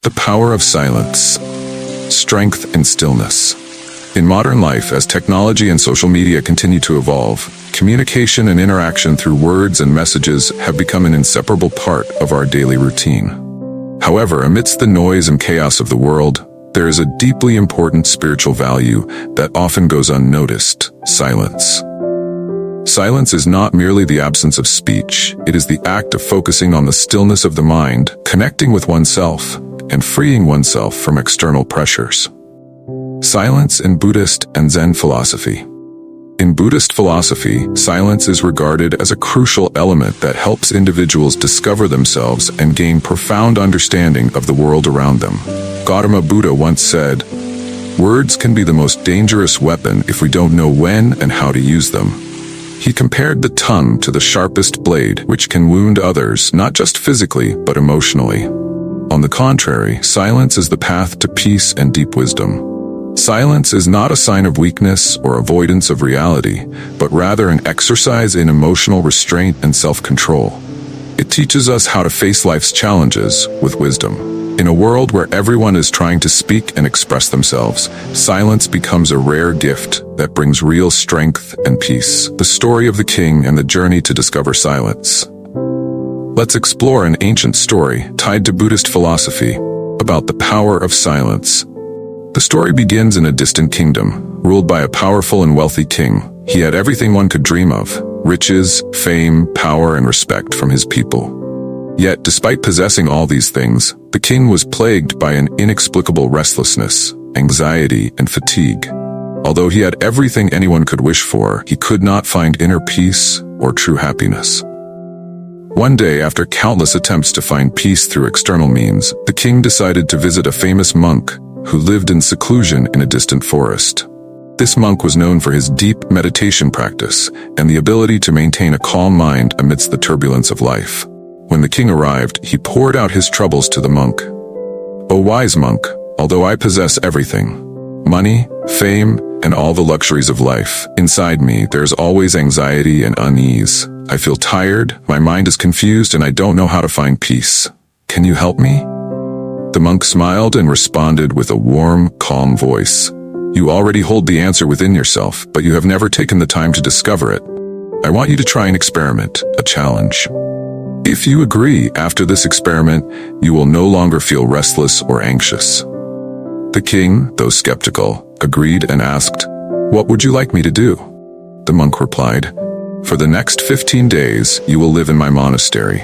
The power of silence. Strength in stillness. In modern life, as technology and social media continue to evolve, communication and interaction through words and messages have become an inseparable part of our daily routine. However, amidst the noise and chaos of the world, there is a deeply important spiritual value that often goes unnoticed: silence. Silence is not merely the absence of speech, it is the act of focusing on the stillness of the mind, connecting with oneself, and freeing oneself from external pressures. Silence in Buddhist and Zen philosophy. In Buddhist philosophy, silence is regarded as a crucial element that helps individuals discover themselves and gain profound understanding of the world around them. Gautama Buddha once said, "Words can be the most dangerous weapon if we don't know when and how to use them." He compared the tongue to the sharpest blade, which can wound others not just physically, but emotionally. On the contrary, silence is the path to peace and deep wisdom. Silence is not a sign of weakness or avoidance of reality, but rather an exercise in emotional restraint and self-control. It teaches us how to face life's challenges with wisdom. In a world where everyone is trying to speak and express themselves, silence becomes a rare gift that brings real strength and peace. The story of the king and the journey to discover silence. Let's explore an ancient story tied to Buddhist philosophy about the power of silence. The story begins in a distant kingdom, ruled by a powerful and wealthy king. He had everything one could dream of: riches, fame, power, and respect from his people. Yet, despite possessing all these things, the king was plagued by an inexplicable restlessness, anxiety, and fatigue. Although he had everything anyone could wish for, he could not find inner peace or true happiness. One day, after countless attempts to find peace through external means, the king decided to visit a famous monk who lived in seclusion in a distant forest. This monk was known for his deep meditation practice and the ability to maintain a calm mind amidst the turbulence of life. When the king arrived, he poured out his troubles to the monk. "O wise monk, although I possess everything, money, fame, and all the luxuries of life, inside me there's always anxiety and unease. I feel tired, my mind is confused, and I don't know how to find peace. Can you help me?" The monk smiled and responded with a warm, calm voice. "You already hold the answer within yourself, but you have never taken the time to discover it. I want you to try an experiment, a challenge. If you agree, after this experiment, you will no longer feel restless or anxious." The king, though skeptical, agreed and asked, "What would you like me to do?" The monk replied, "For the next 15 days, you will live in my monastery.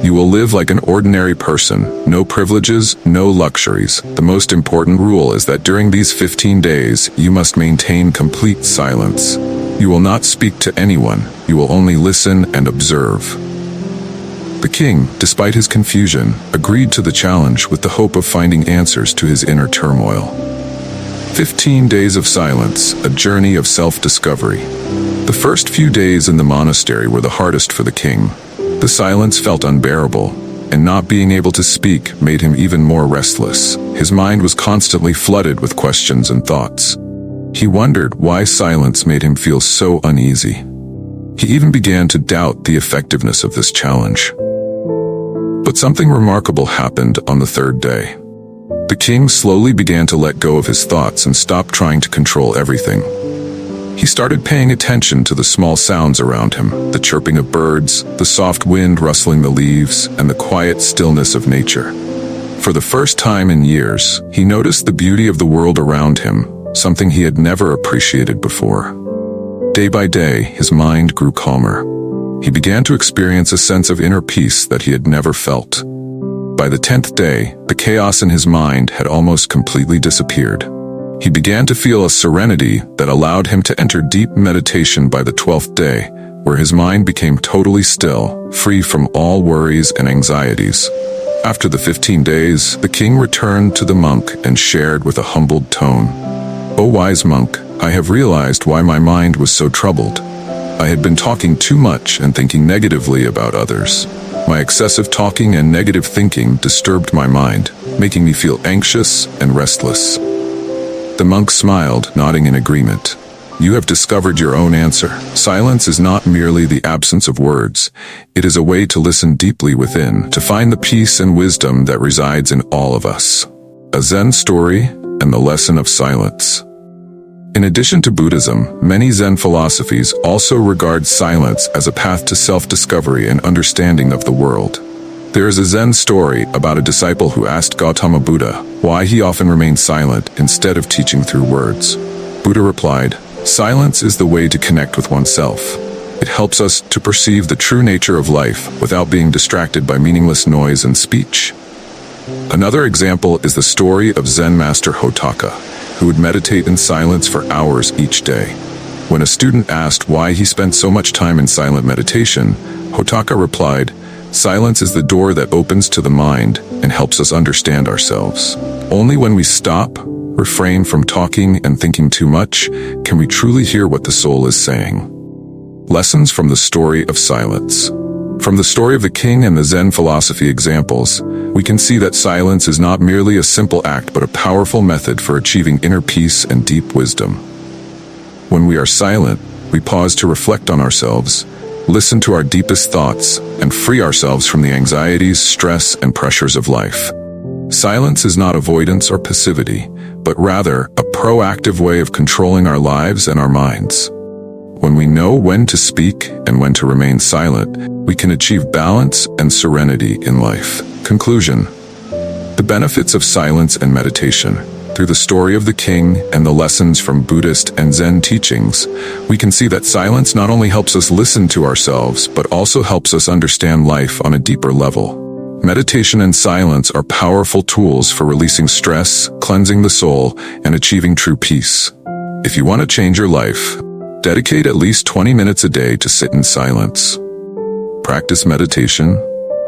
You will live like an ordinary person, no privileges, no luxuries. The most important rule is that during these 15 days, you must maintain complete silence. You will not speak to anyone, you will only listen and observe." The king, despite his confusion, agreed to the challenge with the hope of finding answers to his inner turmoil. 15 days of silence, a journey of self-discovery. The first few days in the monastery were the hardest for the king. The silence felt unbearable, and not being able to speak made him even more restless. His mind was constantly flooded with questions and thoughts. He wondered why silence made him feel so uneasy. He even began to doubt the effectiveness of this challenge. But something remarkable happened on the third day. The king slowly began to let go of his thoughts and stop trying to control everything. He started paying attention to the small sounds around him, the chirping of birds, the soft wind rustling the leaves, and the quiet stillness of nature. For the first time in years, he noticed the beauty of the world around him, something he had never appreciated before. Day by day, his mind grew calmer. He began to experience a sense of inner peace that he had never felt. By the 10th day, the chaos in his mind had almost completely disappeared. He began to feel a serenity that allowed him to enter deep meditation by the 12th day, where his mind became totally still, free from all worries and anxieties. After the 15 days, the king returned to the monk and shared with a humbled tone, "O wise monk, I have realized why my mind was so troubled. I had been talking too much and thinking negatively about others. My excessive talking and negative thinking disturbed my mind, making me feel anxious and restless." The monk smiled, nodding in agreement. You have discovered your own answer. Silence is not merely the absence of words. It is a way to listen deeply within, to find the peace and wisdom that resides in all of us. A Zen story and the lesson of silence. In addition to Buddhism, many Zen philosophies also regard silence as a path to self-discovery and understanding of the world. There is a Zen story about a disciple who asked Gautama Buddha why he often remained silent instead of teaching through words. Buddha replied, "Silence is the way to connect with oneself. It helps us to perceive the true nature of life without being distracted by meaningless noise and speech." Another example is the story of Zen master Hotaka, who would meditate in silence for hours each day. When a student asked why he spent so much time in silent meditation, Hotaka replied, "Silence is the door that opens to the mind and helps us understand ourselves. Only when we stop, refrain from talking and thinking too much, can we truly hear what the soul is saying." Lessons from the story of silence. From the story of the king and the Zen philosophy examples, we can see that silence is not merely a simple act but a powerful method for achieving inner peace and deep wisdom. When we are silent, we pause to reflect on ourselves, listen to our deepest thoughts, and free ourselves from the anxieties, stress, and pressures of life. Silence is not avoidance or passivity, but rather a proactive way of controlling our lives and our minds. When we know when to speak and when to remain silent, we can achieve balance and serenity in life. Conclusion. The benefits of silence and meditation. Through the story of the king and the lessons from Buddhist and Zen teachings, we can see that silence not only helps us listen to ourselves, but also helps us understand life on a deeper level. Meditation and silence are powerful tools for releasing stress, cleansing the soul, and achieving true peace. If you want to change your life, dedicate at least 20 minutes a day to sit in silence. Practice meditation,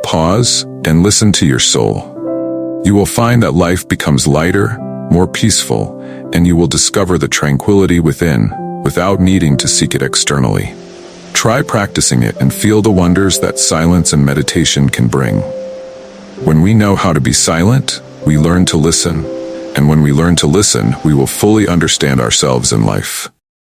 pause, and listen to your soul. You will find that life becomes lighter, more peaceful, and you will discover the tranquility within, without needing to seek it externally. Try practicing it and feel the wonders that silence and meditation can bring. When we know how to be silent, we learn to listen. And when we learn to listen, we will fully understand ourselves in life.